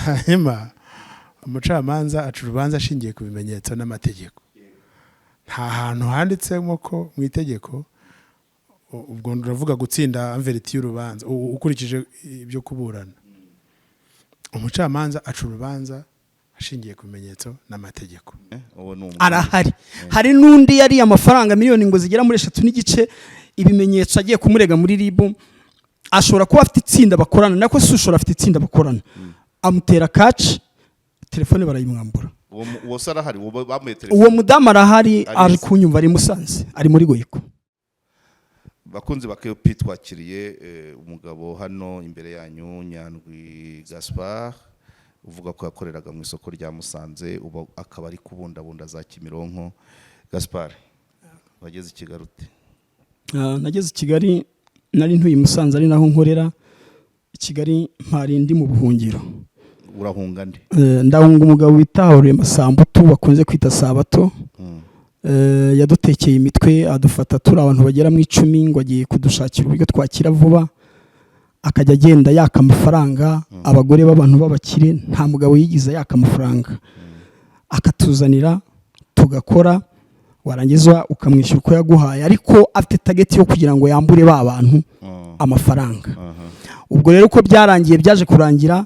hanyuma umucamanza aca urubanza ashingiye ku bimenyetso n'amategeko. Nta hantu handitsemo ko mu itegeko, ubwo ndavuga gutsinda anveriti y'urubanza ukurikije ibyo kuburana, umucamanza aca urubanza ashingiye ku bimenyetso n'amategeko. Arahari. Hari n'undi yari amafaranga miliyoni ngo zigera muri 3 n'igice, ibimenyetso agiye kumurega muri RIB, ashobora kuba afite itsinda bakorana, nako si ushobora afite itsinda bakorana, amutera catch, telefone barayimwambura. Uwo sarahari, uwo mudamu arahari, ari kunyumva, ari Musanze, ari muri Goyiko. Bakunzi bakepi twakiriye umugabo hano imbere yanyu, Nyandwi Gaspard, uvuga ko yakoreraga mu isoko rya Musanze, uba akaba ari kubundabunda za Kimironko. Gaspard, wageze Kigali ute? Nageze Kigali, nari ntuye Musanze, ari naho nkorera. Kigali mpari ndi mu buhungiro. Urahunga ndi? Ndahunga umugabo witahuriye Masambutu bakunze kwita Sabato. Yadutekeye imitwe, adufata turi abantu bagera mu 10 ngo agiye kudushakira uburyo twakira vuba, akajya agenda yaka amafaranga abagore b'abantu b'abakire, nta mugabo yigiza yaka amafaranga, akatuzanira tugakora, warangiza ukamwishyura uko yaguhaye, ariko afite target yo kugira ngo yambure ba bantu amafaranga. Ubwo rero uko byarangiye, byaje kurangira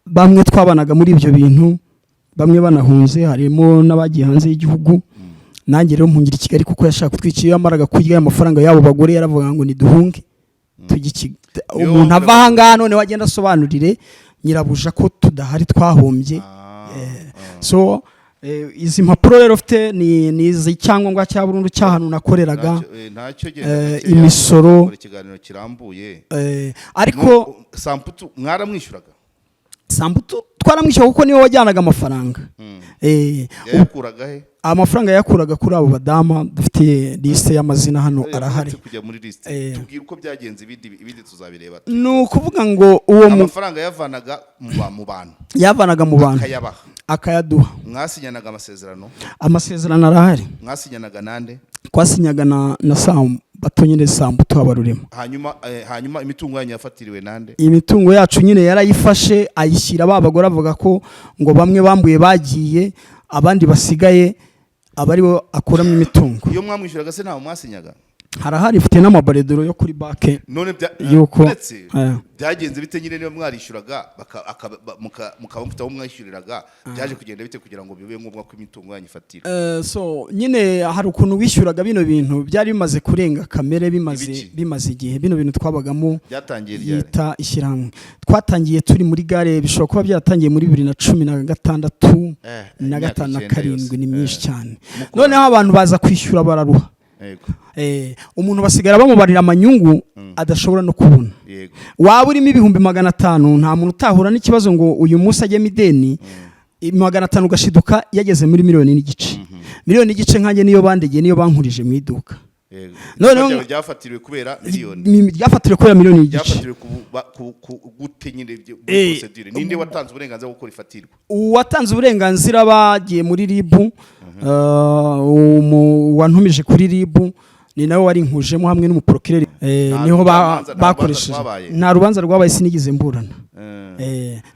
bamwe twabanaga muri ibyo bintu, bamwe banahunze, harimo n'abagiye hanze y'igihugu. Nanjye rero mpungira Kigali kuko yashaka kutwiciye, yamaraga kurya amafaranga yabo bagore, yaravuga ngo ni duhunge tugiki. Umuntu ava hanga none wagenda asobanurire nyirabuja ko tudahari twahombye. So izi mpapuro rero ufite ni izi cyangombwa cya burundu cy'ahantu nakoreraga, imisoro, ikiganiro kirambuye. Ariko Samputu mwaramwishyuraga? Sambutu twaramwishyura kuko niwe wajyanaga amafaranga. Yakuraga he? Amafaranga yakuraga kuri abo badama, dufite liste y'amazina hano arahari. Kujya muri liste tubwira uko byagenze, ibindi tuzabireba. No kuvuga ngo uwo amafaranga yavanaga mu bantu, akayaduha. Mwasinyanaga amasezerano? Amasezerano arahari. Mwasinyanaga nande? Twasinyaga na Sabato nyine, Sambutu abarurimo. Hanyuma imitungo yanyu yafatiriwe nande? Imitungo yacu nyine yarayifashe ayishyira babagora, avuga ko ngo bamwe bambuye bagiye, abandi basigaye abari bo akuramo imitungo. Iyo mwamwishyuraga se ntaho mwasinyaga? Harahari, ifite n'amabaredoro yo kuri banke. None yuko byagenze bite nyine niba mwarishyuraga mukaba mufite aho mwishyuriraga, byaje kugenda bite kugira ngo bibe ngombwa ko imitungo yanyu ifatira? So nyine hari ukuntu wishyuraga bino bintu, byari bimaze kurenga kamere, bimaze igihe. Bino bintu twabagamo yita ishyirahamwe, twatangiye turi muri gare, bishobora kuba byaratangiye muri 2016 na 5 na 7, ni myinshi cyane. Noneho abantu baza kwishyura bararuha. Umuntu basigara bamubarira amanyungu adashobora no kubona. Waba urimo 500, nta muntu utahura n'ikibazo ngo uyu munsi ajye mideni 500 ugashiduka yageze muri 1.5 miliyoni. 1.5 miliyoni nkanjye niyo bandegeye, niyo bankurije mu iduka. None byafatiriwe kubera miliyoni? Byafatiriwe kubera 1.5 miliyoni. Byafatiriwe gute nyine procedure? Ninde watanze uburenganzira bwo gukora ifatirwa? Uwatanze uburenganzira bagiye muri RIB, wantumije kuri RIB, ni nawe wari nkujemo hamwe n'umuprocureur. Niho bakoresheje. Nta rubanza rwabaye, sinigize mburana.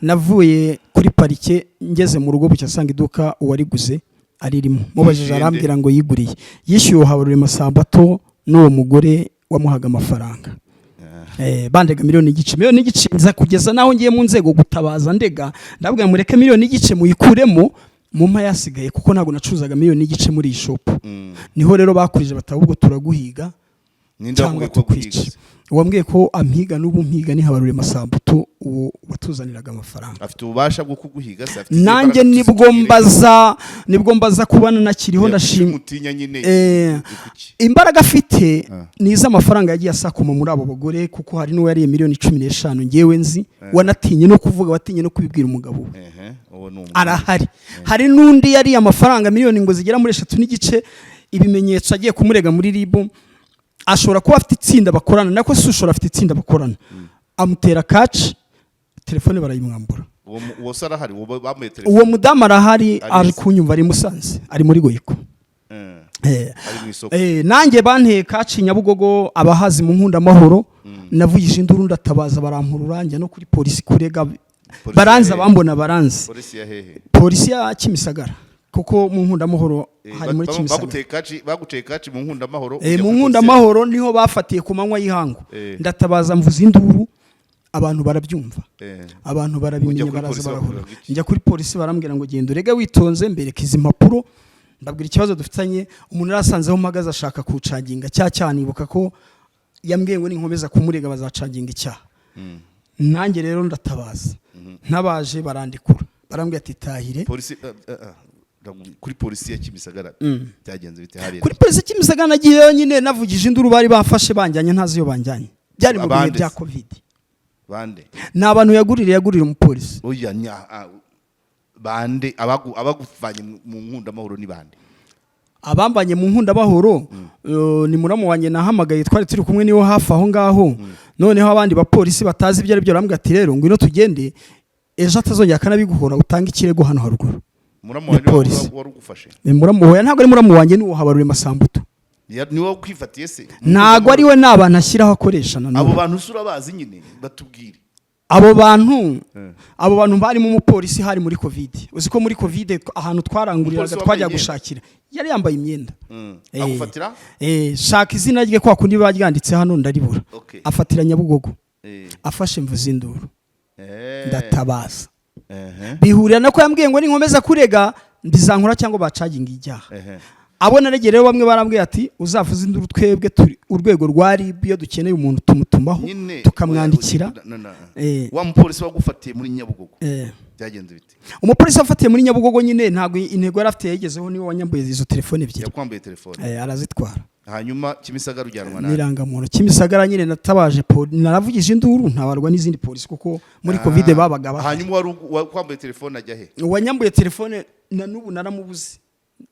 Navuye kuri parike ngeze mu rugo bucyasanga iduka uwariguze aririmo, mubajije arambwira ngo yiguriye, yishyuye Habarure Masambato n'uwo mugore wamuhaga amafaranga. Bandega 1.5 miliyoni nza kugeza naho ngiye mu nzego gutabaza ndega, ndabwira mureke 1.5 miliyoni muyikuremo mumpa yasigaye, kuko ntago nacuzaga 1.5 miliyoni muri iyi shop. Niho rero bakurije batabubwo turaguhiga. Ninde wavuga ko guhiga? Wambwiye ko ampiga n'ubu mpiga ni Habarure Masambutu, uwo watuzaniraga amafaranga. Afite ubasha bwo kuguhiga se? Afite nanjye nibwo mbaza kubana nakiriho, ndashimye imbaraga afite niza amafaranga yagiye asakuma muri abo bagore, kuko hari n'uwo yariye 15 miliyoni ngewe nzi, wanatinye no kuvuga, watinye no kubibwira umugabo. Arahari. Hari n'undi yari amafaranga miliyoni ngo zigera muri 3 n'igice, ibimenyetso agiye kumurega muri RIB, ashobora kuba afite itsinda bakorana, nako si ushobora afite itsinda bakorana, amutera catch, telefone barayimwambura. Uwo sarahari, uwo mudamu arahari, ari kunyumva, ari Musanze, ari muri Goyiko. Nanjye banteye catch Nyabugogo, abahazi mu Nkunda Mahoro, navugije induru ndatabaza barampurura, njya no kuri polisi kurega baranzi abambona baranzi polisi ya hehe polisi ya Kimisagara kuko mu nkundamahoro hari muri Kimisagara baguteye kaci mu nkundamahoro mu nkundamahoro niho bafatiye ku manywa y'ihangu ndatabaza mvuza induru abantu barabyumva abantu barabimenya baraza barahura njya kuri polisi barambwira ngo genda urega witonze mbereka izi mpapuro ndabwira ikibazo dufitanye umuntu arasanzeho mpagaze ashaka kucaginga cyanibuka ko yambwiye ngo ninkomeza kumurega bazacaginga icyaha nanjye rero ndatabaza ntabaje barandikura barambwira ati tahire polisi kuri polisi ya Kimisagara byagenze bite hariya kuri polisi ya Kimisagara nagiyeyo nyine navugije induru bari bafashe banjyanye ntazi yo banjyanye byari mu bihe bya covid bande na abantu yagurira umupolisi oya bande abaguvanye mu nkundamahoro ni bande abambanye mu nkundamahoro ni muramu wanjye nahamagaye twari turi kumwe niwo hafi aho ngaho noneho abandi bapolisi batazi ibyo ari byo barambwira ati rero ngwino tugende ejo atazongera kanabiguhora utanga ikirego hano haruguru muramu wanjye wari ugufashe muramu wanjye ntabwo ari muramu wanjye niwo Habarure Masambutu niwo kwifatiye se ntago ari we n'abantu ashyiraho akoresha nanone abo bantu usura bazi nyine batubwire abo bantu barimo umupolisi hari muri covid uzi ko muri covid ahantu twaranguriraga twajya gushakira yari yambaye imyenda agufatira shaka izina rye kwa kundi baryanditse hano ndaribura afatira Nyabugogo afashe mvuza induru ndatabaza bihurira nako yambwiye ngo ninkomeza kurega ndizankura cyangwa bacaginga ijyaha abo naregeye rero bamwe barambwiye ati uzavuza induru twebwe turi urwego rwari iyo dukeneye umuntu tumutumaho tukamwandikira wa mupolisi wagufatiye muri Nyabugogo byagenze bite umupolisi wafatiye muri Nyabugogo nyine ntago intego yari afite yagezeho niwe wanyambuye izo telefone ebyiri yakwambuye telefone arazitwara hanyuma Kimisagara ujyanwa nawe nirangamuntu Kimisagara nyine natabaje naravugije induru ntabarwa n'izindi polisi kuko muri covid babaga hanyuma wakwambuye telefone ajya he wanyambuye telefone na nubu naramubuze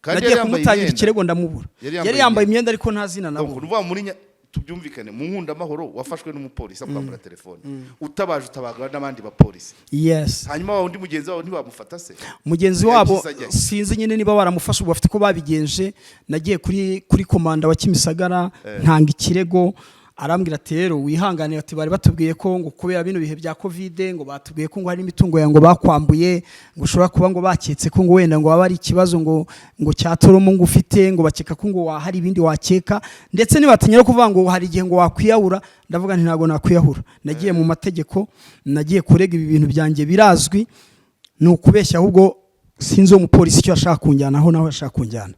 nagiye kumutangira ikirego ndamubura yari yambaye imyenda ariko nta zina nabo uvuga muri tubyumvikane mu nkundamahoro wafashwe n'umupolisi akwambura telefone utabaje utabaga n'abandi bapolisi yes hanyuma undi mugenzi wabo ntibamufata se mugenzi wabo sinzi nyine niba baramufasha bafite ko babigenje nagiye kuri komanda wa Kimisagara ntanga ikirego arambwira ati rero wihanganira ati bari batubwiye ko ngo kubera bino bihe bya covid ngo batubwiye ko ngo hari imitungo yango bakwambuye ngo ushobora kuba ngo baketse ko ngo wenda ngo baba ari ikibazo ngo cyatoromo ngo ufite ngo bakeka ko ngo hari ibindi wakeka ndetse nibatinyera kuvuga ngo hari igihe ngo wakwiyahura ndavuga nti ntago nakwiyahura nagiye mu mategeko nagiye kurega ibi bintu byanjye birazwi ni ukubeshya ahubwo sinzi umupolisi icyo ashaka kunjyana aho naho ashaka kunjyana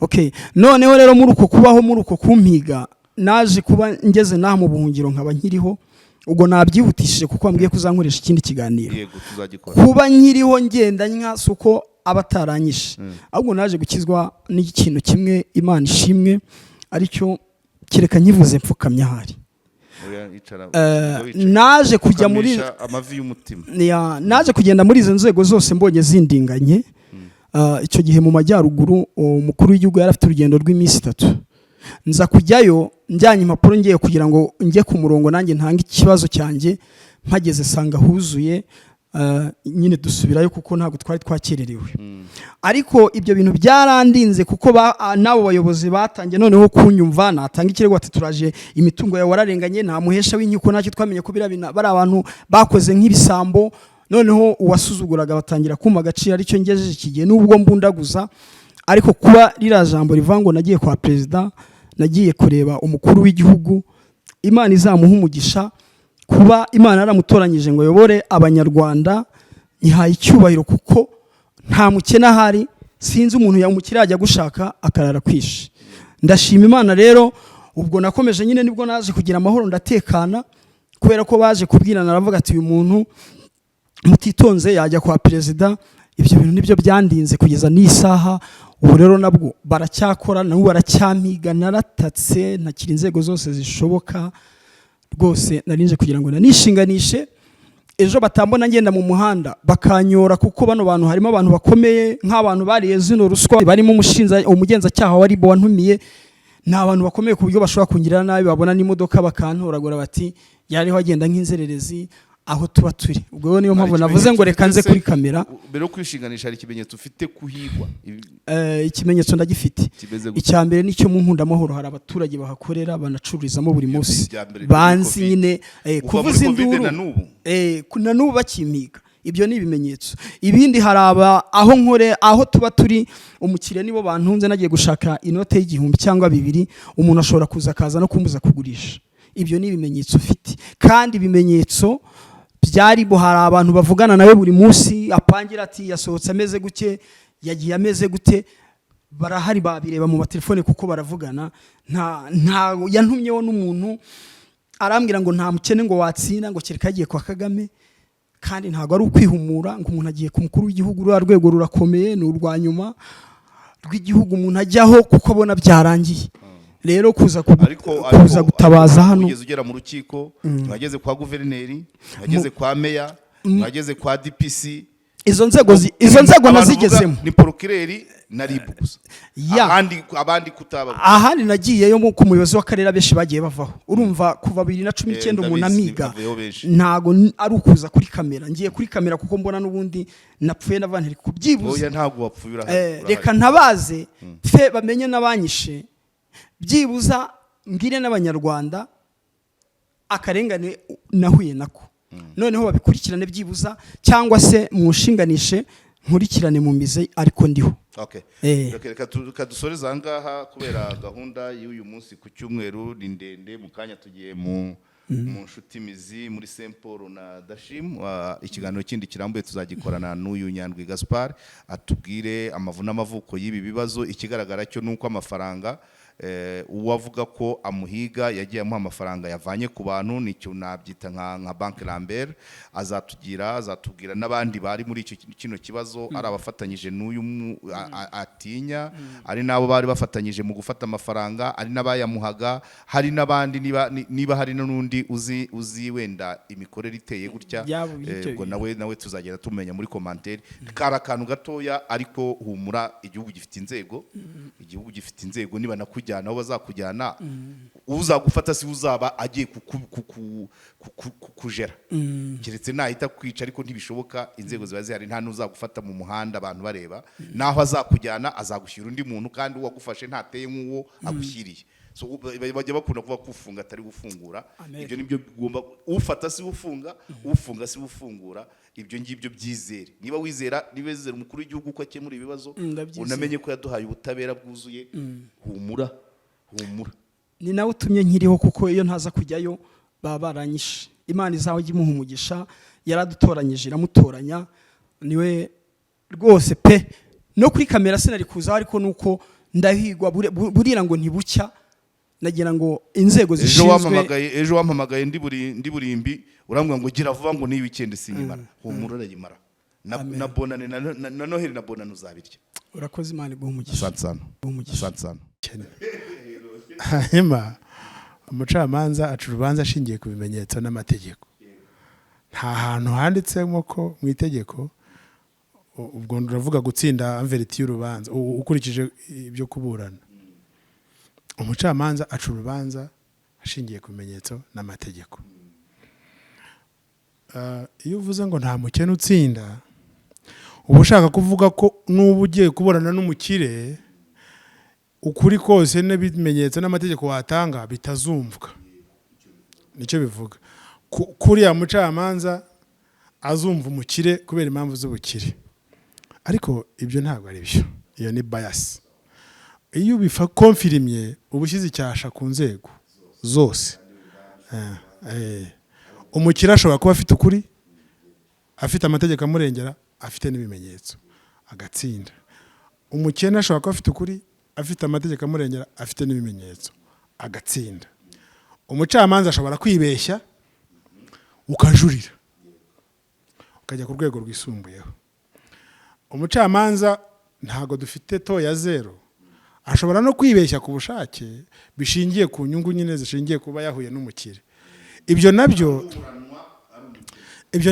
okay noneho rero muri uko kubaho muri uko kumpiga naje kuba ngeze naha mu buhungiro nkaba nkiriho ubwo nabyihutishije kuko ambwiye kuzankoresha ikindi kiganiro kuba nkiriho ngenda nkasuko abataranyishe ahubwo naje gukizwa n'ikintu kimwe Imana ishimwe aricyo kireka nyivuze mfukamye ahari naje kujya muri amavi y'umutima naje kugenda muri izo nzego zose mbonye zindinganye icyo gihe mu majyaruguru umukuru w'igihugu yari afite urugendo rw'iminsi 3 nza kujyayo njyanye impapuro ngiye kugira ngo njye ku murongo nanjye ntanga ikibazo cyanjye mpageze sanga huzuye nyine dusubirayo kuko ntabwo twari twakererewe ariko ibyo bintu byarandinze kuko nabo bayobozi batangiye noneho kunyumva natanga ikirego ati turaje imitungo yawe wararenganye nta muhesha w'inkiko nacyo twamenye ko bari abantu bakoze nk'ibisambo noneho uwasuzuguraga batangira kuma agaciro aricyo ngejeje ikigihe nubwo mbundaguza ariko kuba rira jambo rivango nagiye kwa president nagiye kureba umukuru w'igihugu Imana izamuha umugisha kuba Imana yaramutoranyije ngo yobore abanyarwanda nyihaye icyubahiro kuko nta mukena hari sinzi umuntu yamukira ajya gushaka akarara kwishe ndashima Imana rero ubwo nakomeje nyine nibwo naje kugira amahoro ndatekana kubera ko baje kubwirana aravuga ati uyu muntu mutitonze yajya kwa president ibyo bintu nibyo byandinze kugeza n'isaha ubu rero nabwo baracyakora nabo baracyamiga naratatse ntakiri inzego zose zishoboka rwose narinje kugira ngo nanishinganishe ejo batambona ngenda mu muhanda bakanyora kuko bano bantu harimo abantu bakomeye nk'abantu bariye zino ruswa barimo umugenzacyaha wari bo wantumiye ni abantu bakomeye ku buryo bashobora kungirira nabi babona n'imodoka bakantoragura bati yariho agenda nk'inzererezi aho tuba turi ubwo niyo mpamvu navuze ngo reka nze kuri kamera mbere yo kwishinganisha hari ikimenyetso ufite kuhigwa ikimenyetso ndagifite icyambere nicyo mu nkundamahoro hari abaturage bahakorera banacururizamo buri munsi banzi nyine kuvuza induru na nubu bakimiga ibyo ni ibimenyetso. Ibindi hari aho tuba turi umukiriya nibo bantunze nagiye gushaka inote y'igihumbi cyangwa 2 umuntu ashobora kuza akaza no kumbuza kugurisha. Ibyo ni ibimenyetso ufite, kandi ibimenyetso byari bo hari abantu bavugana nawe buri munsi apangira ati yasohotse ameze guke, yagiye ameze gute, barahari babireba mu matelefone kuko baravugana. Nta yantumyeho n'umuntu arambwira ngo nta mukene ngo watsinda ngo kereka yagiye kwa Kagame, kandi ntago ari ukwihumura ngo umuntu agiye ku mukuru w'igihugu rwego rurakomeye ni urwa nyuma rw'igihugu umuntu ajyaho kuko abona byarangiye. Rero kuza gutabaza hano ugeze ugera mu rukiko, mwageze kwa guverineri, mwageze kwa meya, mwageze kwa DPC, izo nzego nazigezemo ni procureur na RIB gusa. Abandi kutaba ahandi nagiyeyo mu muyobozi w'akarere abeshi bagiye bavaho. Urumva kuva 2019 umuntu amiga ntago ari ukuza kuri kamera. Ngiye kuri kamera kuko mbona n'ubundi napfuye n'abantiri kubyibuza. Oya ntago wapfuye reka ntabaze fe bamenye n'abanyishe, byibuza mbwire n'abanyarwanda akarengane nahuye nako, noneho babikurikirane byibuza, cyangwa se mushinganishe nkurikirane mu mize ariko ndiho. Okay. Reka dusoreza ahangaha kubera gahunda y'uyu munsi ku cyumweru ni ndende. Mu kanya tugiye mu nshuti mizi muri Saint Paul na Dashim. Ikiganiro kindi kirambuye tuzagikorana n'uyu Nyandwi Gaspard atubwire amavu n'amavuko y'ibi bibazo. Ikigaragara cyo nuko amafaranga uwavuga ko amuhiga yagiye amuha amafaranga yavanye ku bantu, nicyo nabyita nka Banque Lambert. azatubwira n'abandi bari muri kino kibazo, ari abafatanyije n'uyu atinya, ari nabo bari bafatanyije mu gufata amafaranga, ari n'abayamuhaga, hari n'abandi niba hari n'undi uzi wenda imikorere iteye gutya, ubwo nawe tuzagenda tumenya muri commentaire. Kara kantu gatoya ariko humura, igihugu gifite inzego, niba nakujyana aho bazakujyana, uzagufata si uzaba agiye kukujera, keretse nahita kwica, ariko ntibishoboka. Inzego ziba zihari, nta n'uzagufata mu muhanda abantu bareba, naho azakujyana azagushyira undi muntu, kandi uwagufashe ntateye nk'uwo agushyiriye. So bajya bakunda kuvuga ko ufunga atari gufungura. Ibyo nibyo bigomba, ufata si ufunga, ufunga si ufungura. Ibyo ngibyo byizere. Niba wizera umukuru w'igihugu ko akemura ibibazo, unamenye ko yaduhaye ubutabera bwuzuye. Humura. Ni nawe utumye nkiriho, kuko iyo ntaza kujyayo baba baranyishe. Imana izaho imuha umugisha, yaradutoranyije iramutoranya, niwe rwose pe. No kuri kamera sinari kuzaho, ariko nuko ndahigwa burira ngo ntibucya, nagira ngo inzego zishinzwe. Ejo wampamagaye ndi burimbi, urambwira ngo gira vuba ngo ni weekend sinyimara. Humura urayimara. Na bonane na Noheli na bonane uzabirya. Urakoze, Imana iguha umugisha. Asante sana. Hanyuma umucamanza aca urubanza ashingiye ku bimenyetso n'amategeko. Nta hantu handitsemo ko mu itegeko, ubwo ndavuga gutsinda anveriti y'urubanza ukurikije ibyo kuburana. Umucamanza aca urubanza ashingiye ku bimenyetso n'amategeko. Iyo uvuze ngo nta mukene utsinda, uba ushaka kuvuga ko n'ubu ugiye kuburana n'umukire, ukuri kose n'ibimenyetso n'amategeko watanga bitazumvwa. Nicyo bivuga. Kuriya mucamanza azumva umukire kubera impamvu z'ubukire, ariko ibyo ntabwo ari byo. Iyo ni bias. Iyo konfirimye ubushyize icyasha ku nzego zose. Umukire ashobora kuba afite ukuri, afite amategeko amurengera, afite n'ibimenyetso, agatsinda. Umukene ashobora kuba afite ukuri, afite amategeko amurengera, afite n'ibimenyetso, agatsinda. Umucamanza ashobora kwibeshya ukajurira, ukajya ku rwego rwisumbuyeho. Umucamanza ntago dufite to ya zero, ashobora no kwibeshya ku bushake bishingiye ku nyungu nyine zishingiye kuba yahuye n'umukire. Ibyo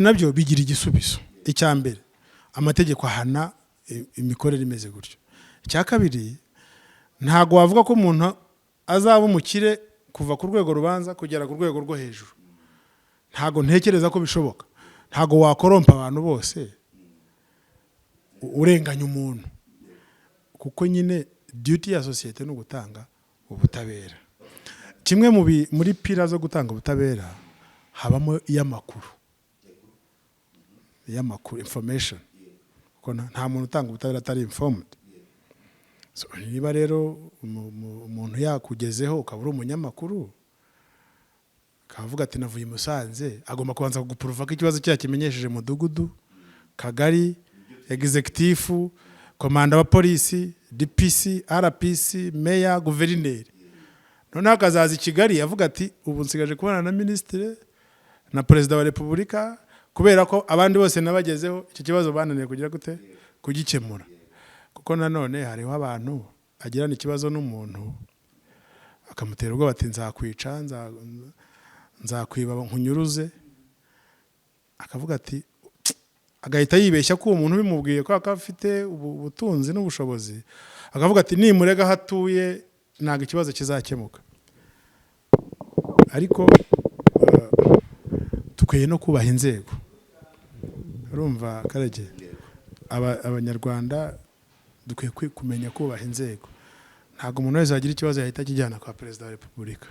nabyo bigira igisubizo. Icya mbere, amategeko ahana imikorere imeze gutyo. Icya kabiri, ntago wavuga ko umuntu azaba umukire kuva ku rwego rubanza kugera ku rwego rwo hejuru. Ntago ntekereza ko bishoboka. Ntago wakorompa abantu bose urenganya umuntu, kuko nyine duty ya societe no gutanga ubutabera. Kimwe muri pira zo gutanga ubutabera habamo iy'amakuru. y'amakuru information kuko nta muntu utanga ubutabera atari informed. So, niba rero umuntu yakugezeho ukaba uri umunyamakuru akavuga ati navuye i Musanze, agomba kubanza kugupuruva ko ikibazo cyayo kimenyesheje mudugudu, kagari, executive, komanda wa polisi, DPC, RPC, meya, guverineri. Noneho akazaza i Kigali avuga ati ubu nsigaje kubana na minisitiri na perezida wa repubulika kubera ko abandi bose nabagezeho iki kibazo bananiye kugira gute kugikemura. Kuko nanone hariho abantu agirana ikibazo n'umuntu akamutera ubwoba ati nzakwica, nzakwiba nkunyuruze, akavuga ati agahita yibeshya ko uwo muntu bimubwiye ko afite ubutunzi n'ubushobozi, akavuga ati nimurega hatuye ntago ikibazo kizakemuka. Ariko tukwiye no kubaha inzego. Urumva Karege, abanyarwanda dukwiye kumenya kubaha inzego. Ntago umuntu wese agira ikibazo yahita akijyana kwa perezida wa repubulika,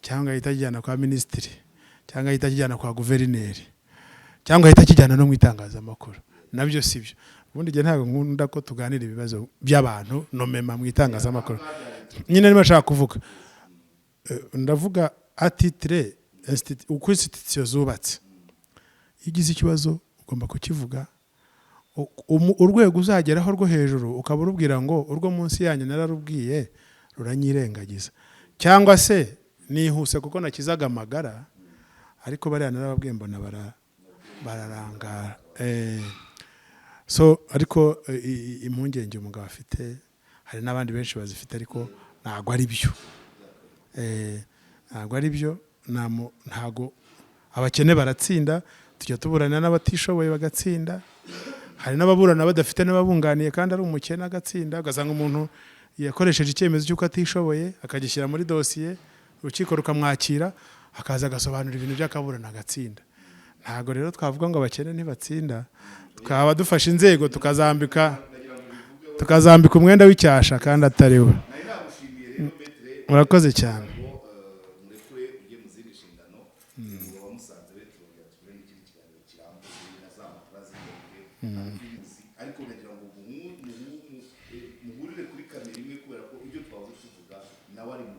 cyangwa yahita akijyana kwa minisitiri, cyangwa yahita akijyana kwa guverineri, cyangwa yahita akijyana no mu itangazamakuru. Nabyo sibyo. Ubundi gihe ntago nkunda ko tuganira ibibazo by'abantu nomema mu itangazamakuru. Nyine niba nshaka kuvuga, ndavuga atitire uko institution zubatse. Igize ikibazo ugomba kukivuga, urwego uzageraho rwo hejuru ukaba urubwira ngo urwo munsi yanyu nararubwiye ruranyirengagiza, cyangwa se nihuse kuko nakizaga amagara ariko bariya narababwiye mbona bararangara. So ariko impungenge umugabo afite hari n'abandi benshi bazifite, ariko ntago ari byo. Ntago ari byo. Ntago abakene baratsinda, tujya tuburana n'abatishoboye bagatsinda. Hari n'ababurana badafite n'ababunganiye kandi ari umukene agatsinda, ugasanga umuntu yakoresheje icyemezo cy'uko atishoboye akagishyira muri dosiye, urukiko rukamwakira akaza agasobanura ibintu by'akaburana agatsinda. Ntago rero twavuga ngo abakene ntibatsinda, twaba dufashe inzego tukazambika umwenda w'icyasha kandi atari we. Murakoze cyane. Ariko nagira ngo muhurire kuri kamera imwe kubera ko ibyo twavuze tuvuga nawe ari mu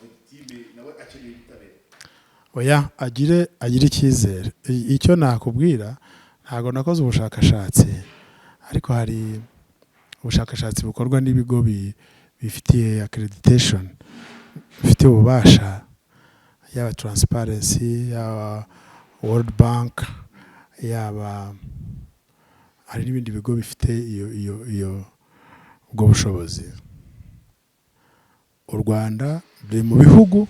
victime, nawe akeneye ubutabera. Oya, agire icyizere. Icyo nakubwira, ntago nakoze ubushakashatsi, ariko hari ubushakashatsi bukorwa n'ibigo bifitiye accreditation, bifitiye ububasha, yaba Transparency, yaba World Bank, yaba hari n'ibindi bigo bifite ubwo bushobozi. U Rwanda ruri mu bihugu